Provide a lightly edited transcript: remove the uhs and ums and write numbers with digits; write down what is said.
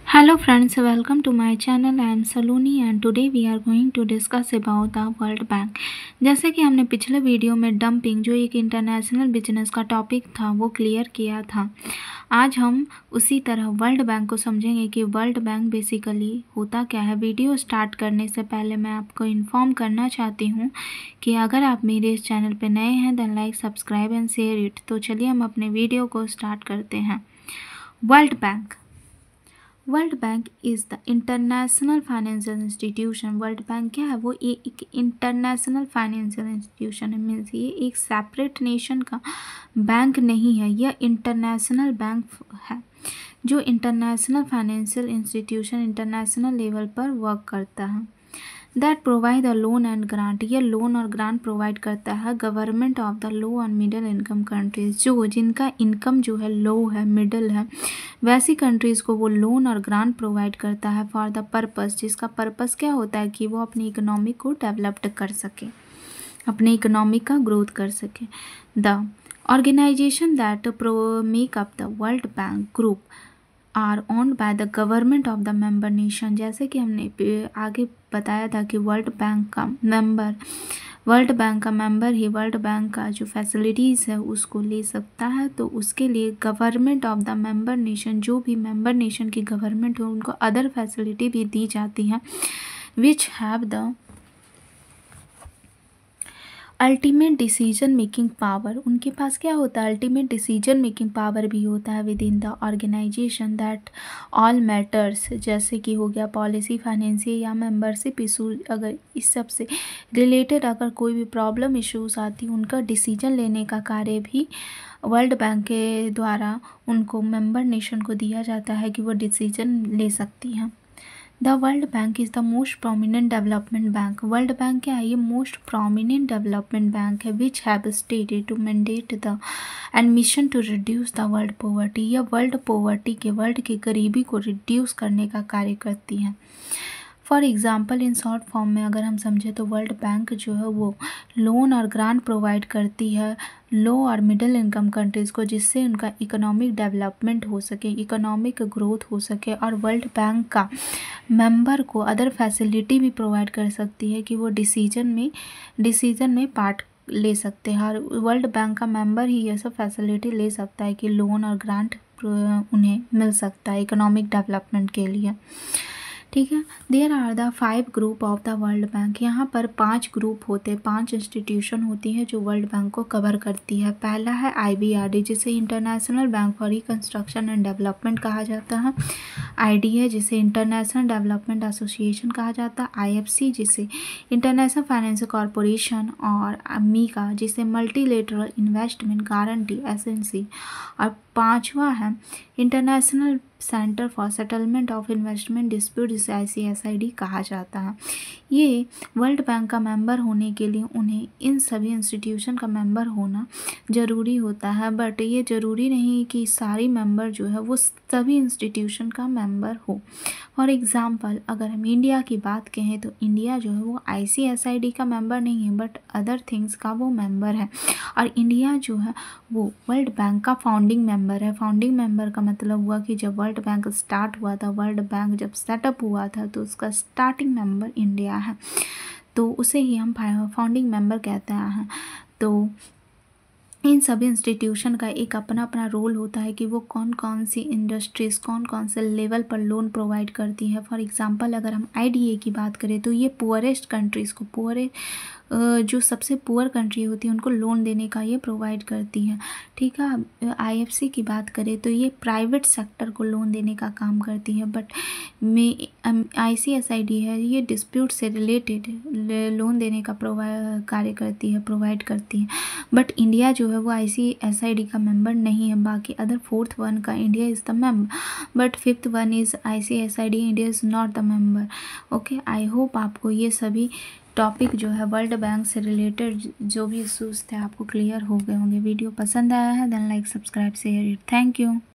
Hello friends, welcome to my channel. I am Saloni and today we are going to discuss about the World Bank. जैसे कि हमने पिछले video में dumping जो एक international business का टॉपिक था वो क्लियर किया था। आज हम उसी तरह वर्ल्ड बैंक को समझेंगे कि वर्ल्ड बैंक बेसिकली होता क्या है। वीडियो स्टार्ट करने से पहले मैं आपको इन्फॉर्म करना चाहती हूँ कि अगर आप मेरे इस चैनल पर नए हैं then like, subscribe and share it. तो चलिए हम अपने वीडियो को स्टार्ट करते हैं। World bank is the international financial institution. World bank क्या है? वो एक इंटरनेशनल फाइनेंशियल इंस्टीट्यूशन है। मीन्स ये एक सेपरेट नेशन का बैंक नहीं है, यह इंटरनेशनल बैंक है जो international financial institution international level पर वर्क करता है। That provide the loan and grant. ये लोन और ग्रांट प्रोवाइड करता है government of the low and middle income countries, जो जिनका इनकम जो है लो है, मिडिल है, वैसी कंट्रीज़ को वो लोन और ग्रांट प्रोवाइड करता है फॉर द पर्पस, जिसका पर्पस क्या होता है कि वो अपनी इकोनॉमी को डेवलप्ड कर सके, अपने इकोनॉमी का ग्रोथ कर सके। The organization that make up the world bank group are owned by the government of the member nation. जैसे कि हमने आगे बताया था कि वर्ल्ड बैंक का मेंबर ही वर्ल्ड बैंक का जो फैसिलिटीज़ है उसको ले सकता है। तो उसके लिए government of the member nation, जो भी मेंबर नेशन की गवर्नमेंट हो, उनको अदर फैसिलिटी भी दी जाती हैं which have the ultimate decision making power. उनके पास क्या होता है? अल्टीमेट डिसीजन मेकिंग पावर भी होता है within the organization that all matters, जैसे कि हो गया पॉलिसी, फाइनेंशियल या मेंबरशिप इशू। अगर इस सब से रिलेटेड अगर कोई भी प्रॉब्लम इश्यूज आती, उनका डिसीजन लेने का कार्य भी वर्ल्ड बैंक के द्वारा उनको मेंबर नेशन को दिया जाता है कि वो डिसीजन ले सकती हैं। The world bank is the most prominent development bank. World bank क्या है? ये मोस्ट प्रोमिनेंट डेवलपमेंट बैंक है which have stated to mandate the and mission to reduce the world poverty. यह वर्ल्ड की गरीबी को रिड्यूस करने का कार्य करती हैं। For example in short form में अगर हम समझें तो वर्ल्ड बैंक जो है वो लोन और ग्रांट प्रोवाइड करती है लो और मिडिल इनकम कंट्रीज़ को, जिससे उनका इकोनॉमिक डेवलपमेंट हो सके, इकोनॉमिक ग्रोथ हो सके। और वर्ल्ड बैंक का मेंबर को अदर फैसिलिटी भी प्रोवाइड कर सकती है कि वो डिसीजन में पार्ट ले सकते हैं। और वर्ल्ड बैंक का मेंबर ही ये सब फैसिलिटी ले सकता है कि लोन और ग्रांट उन्हें मिल सकता है इकोनॉमिक डेवलपमेंट के लिए। ठीक है। There are the 5 group of the world bank. यहाँ पर 5 ग्रुप होते, 5 इंस्टीट्यूशन होती हैं जो वर्ल्ड बैंक को कवर करती है। पहला है IBRD, जिसे international bank for reconstruction and development कहा जाता है। IDA जिसे इंटरनेशनल डेवलपमेंट एसोसिएशन कहा जाता है। IFC जिसे इंटरनेशनल फाइनेंशियल कॉरपोरेशन, और MICA जिसे मल्टीलेटरल इन्वेस्टमेंट गारंटी एजेंसी। और 5वां है international centre for settlement of investment dispute, जिसे ICSID कहा जाता है। ये वर्ल्ड बैंक का मेंबर होने के लिए उन्हें इन सभी इंस्टीट्यूशन का मेंबर होना ज़रूरी होता है, बट ये ज़रूरी नहीं कि सारी मेंबर जो है वो सभी इंस्टीट्यूशन का मेंबर हो। फॉर एग्ज़ाम्पल अगर हम इंडिया की बात कहें तो इंडिया जो है वो ICSID का मेंबर नहीं है, बट अदर थिंग्स का वो मेंबर है। और इंडिया जो है वो वर्ल्ड बैंक का फाउंडिंग मेंबर है। फाउंडिंग मेंबर का मतलब हुआ कि जब वर्ल्ड बैंक स्टार्ट हुआ था, वर्ल्ड बैंक जब सेटअप हुआ था, तो उसका स्टार्टिंग मेंबर इंडिया है, तो उसे ही हम फाउंडिंग मेंबर कहते हैं। तो इन सभी इंस्टीट्यूशन का एक अपना अपना रोल होता है कि वो कौन कौन सी इंडस्ट्रीज़ कौन कौन से लेवल पर लोन प्रोवाइड करती है। फॉर एग्ज़ाम्पल अगर हम IDA की बात करें तो ये पुअरेस्ट कंट्रीज़ को, जो सबसे पुअर कंट्री होती है उनको लोन देने का ये प्रोवाइड करती है। ठीक है। IFC की बात करें तो ये प्राइवेट सेक्टर को लोन देने का काम करती है, बट ICSID है ये डिस्प्यूट से रिलेटेड लोन देने का प्रोवाइड करती है। बट इंडिया जो है वो ICSID का मेंबर नहीं है। बाकी अदर 4th वन का India is the member, but 5th one is ICSID, India is not the member. Okay, I hope आपको ये सभी टॉपिक जो है वर्ल्ड बैंक से रिलेटेड जो भी इशूज़ थे आपको क्लियर हो गए होंगे। वीडियो पसंद आया है then like, subscribe, share it. Thank you.